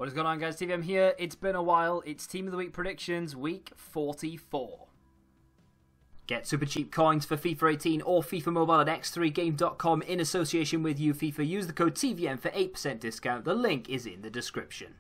What is going on, guys? TVM here. It's been a while. It's Team of the Week predictions, week 44. Get super cheap coins for FIFA 18 or FIFA Mobile at x3game.com in association with FIFA. Use the code TVM for 8% discount. The link is in the description.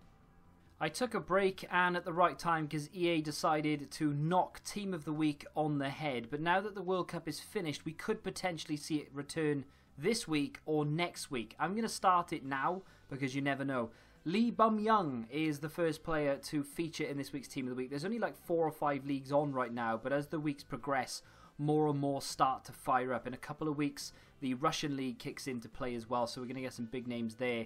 I took a break and at the right time because EA decided to knock Team of the Week on the head. But now that the World Cup is finished, we could potentially see it return this week or next week. I'm going to start it now because you never know. Lee Bum-young is the first player to feature in this week's Team of the Week. There's only like 4 or 5 leagues on right now, but as the weeks progress, more and more start to fire up. In a couple of weeks, the Russian league kicks into play as well, so we're going to get some big names there.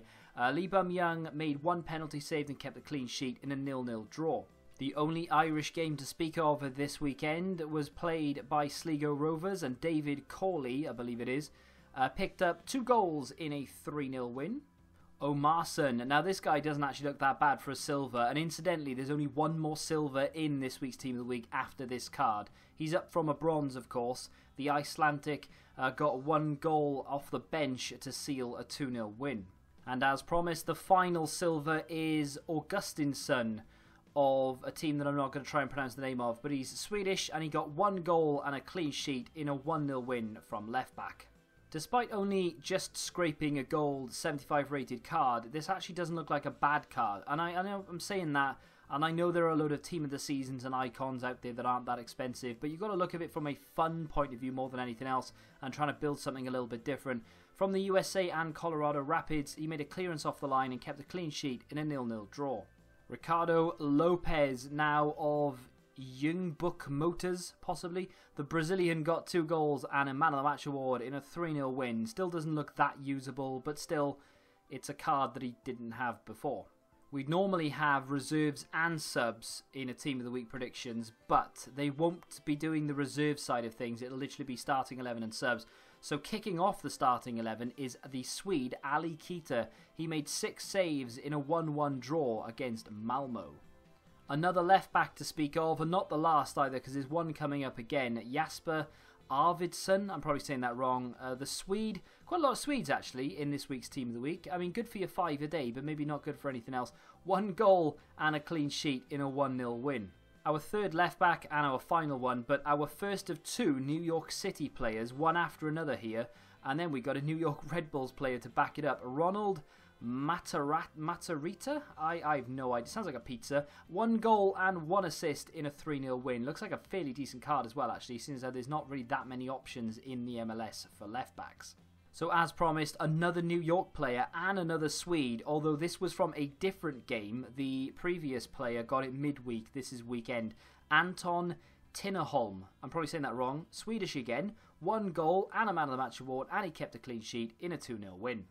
Lee Bum-young made 1 penalty saved and kept a clean sheet in a 0-0 draw. The only Irish game to speak of this weekend was played by Sligo Rovers, and David Corley, I believe it is, picked up 2 goals in a 3-0 win. Omarson. Now this guy doesn't actually look that bad for a silver, and incidentally there's only 1 more silver in this week's Team of the Week after this card. He's up from a bronze, of course. The Icelandic got 1 goal off the bench to seal a 2-0 win. And as promised, the final silver is Augustin's son of a team that I'm not going to try and pronounce the name of, but he's Swedish and he got 1 goal and a clean sheet in a 1-0 win from left back. Despite only just scraping a gold 75 rated card, this actually doesn't look like a bad card. And I know I'm saying that, and I know there are a load of Team of the Seasons and icons out there that aren't that expensive, but you've got to look at it from a fun point of view more than anything else and trying to build something a little bit different. From the USA and Colorado Rapids, he made a clearance off the line and kept a clean sheet in a 0-0 draw. Ricardo Lopez, now of Youngbook Motors, possibly. The Brazilian got 2 goals and a Man of the Match award in a 3-0 win. Still doesn't look that usable, but still, it's a card that he didn't have before. We'd normally have reserves and subs in a Team of the Week predictions, but they won't be doing the reserve side of things. It'll literally be starting 11 and subs. So kicking off the starting 11 is the Swede Ali Keita. He made 6 saves in a 1-1 draw against Malmo. Another left back to speak of, and not the last either, because there's one coming up again. Gasper Arvidsson, I'm probably saying that wrong. The Swede, quite a lot of Swedes actually in this week's Team of the Week. I mean, good for your 5 a day, but maybe not good for anything else. 1 goal and a clean sheet in a 1-0 win. Our third left back and our final one, but our first of 2 New York City players, one after another here. And then we got a New York Red Bulls player to back it up. Ronald Matarita? I have no idea. Sounds like a pizza. 1 goal and 1 assist in a 3-0 win. Looks like a fairly decent card as well, actually, since there's not really that many options in the MLS for left backs. So as promised, another New York player and another Swede, although this was from a different game. The previous player got it midweek. This is weekend. Anton Tinnerholm. I'm probably saying that wrong. Swedish again. 1 goal and a Man of the Match award, and he kept a clean sheet in a 2-0 win.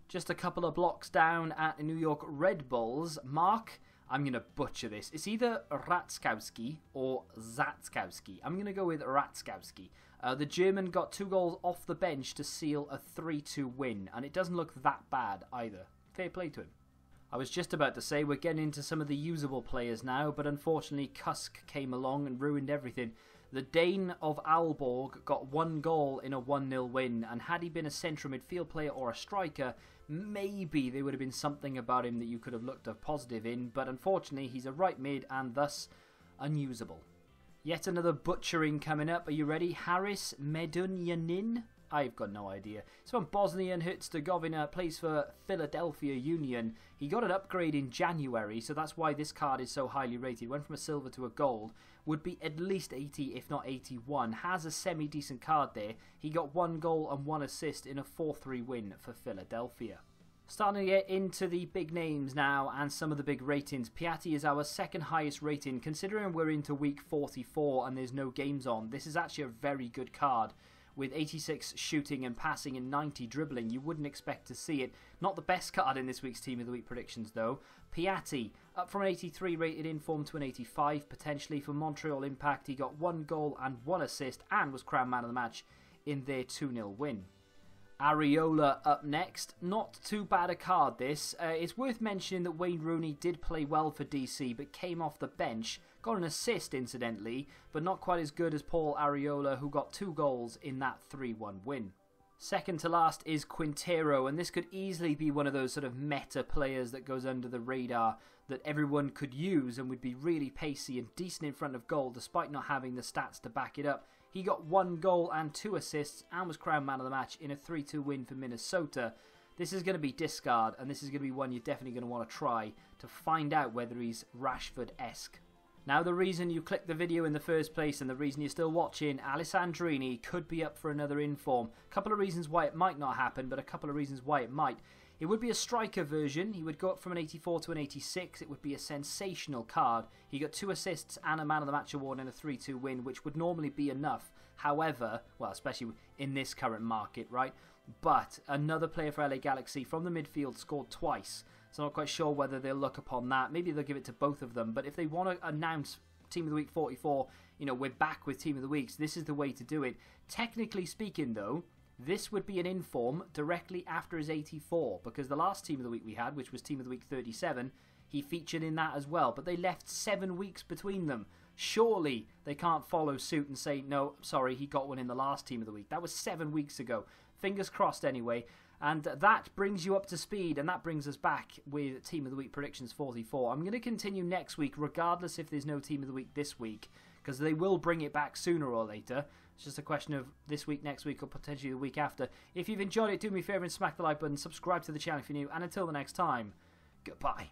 Just a couple of blocks down at the New York Red Bulls, Mark, I'm going to butcher this. It's either Ratskowski or Zatskowski. I'm going to go with Ratskowski. The German got 2 goals off the bench to seal a 3-2 win, and it doesn't look that bad either. Fair play to him. I was just about to say we're getting into some of the usable players now, but unfortunately Cusk came along and ruined everything. The Dane of Aalborg got 1 goal in a 1-0 win, and had he been a central midfield player or a striker, maybe there would have been something about him that you could have looked a positive in, but unfortunately he's a right mid and thus unusable. Yet another butchering coming up. Are you ready? Haris Medunjanin? I've got no idea. He's from Bosnia and Herzegovina, plays for Philadelphia Union. He got an upgrade in January, so that's why this card is so highly rated. Went from a silver to a gold. Would be at least 80, if not 81. Has a semi-decent card there. He got 1 goal and 1 assist in a 4-3 win for Philadelphia. Starting to get into the big names now and some of the big ratings. Piatti is our 2nd highest rating. Considering we're into week 44 and there's no games on, this is actually a very good card. With 86 shooting and passing and 90 dribbling, you wouldn't expect to see it. Not the best card in this week's Team of the Week predictions though. Piatti, up from an 83 rated in form to an 85 potentially for Montreal Impact. He got 1 goal and 1 assist and was crowned Man of the Match in their 2-0 win. Areola up next. Not too bad a card this. It's worth mentioning that Wayne Rooney did play well for DC but came off the bench. Got an assist incidentally, but not quite as good as Paul Areola, who got 2 goals in that 3-1 win. Second to last is Quintero, and this could easily be one of those sort of meta players that goes under the radar that everyone could use and would be really pacey and decent in front of goal despite not having the stats to back it up. He got 1 goal and 2 assists and was crowned man of the match in a 3-2 win for Minnesota. This is going to be discard, and this is going to be one you're definitely going to want to try to find out whether he's Rashford-esque. Now, the reason you clicked the video in the first place and the reason you're still watching, Alessandrini could be up for another inform. A couple of reasons why it might not happen, but a couple of reasons why it might. It would be a striker version. He would go up from an 84 to an 86. It would be a sensational card. He got 2 assists and a man of the match award in a 3-2 win, which would normally be enough. However, well, especially in this current market, right? But another player for LA Galaxy from the midfield scored twice. So I'm not quite sure whether they'll look upon that. Maybe they'll give it to both of them. But if they want to announce Team of the Week 44, you know, we're back with Team of the Weeks, this is the way to do it. Technically speaking, though, this would be an inform directly after his 84. Because the last Team of the Week we had, which was Team of the Week 37, he featured in that as well. But they left 7 weeks between them. Surely they can't follow suit and say, no, sorry, he got one in the last Team of the Week. That was 7 weeks ago. Fingers crossed anyway. And that brings you up to speed, and that brings us back with Team of the Week Predictions 44. I'm going to continue next week, regardless if there's no Team of the Week this week, because they will bring it back sooner or later. It's just a question of this week, next week, or potentially the week after. If you've enjoyed it, do me a favour and smack the like button, subscribe to the channel if you're new, and until the next time, goodbye.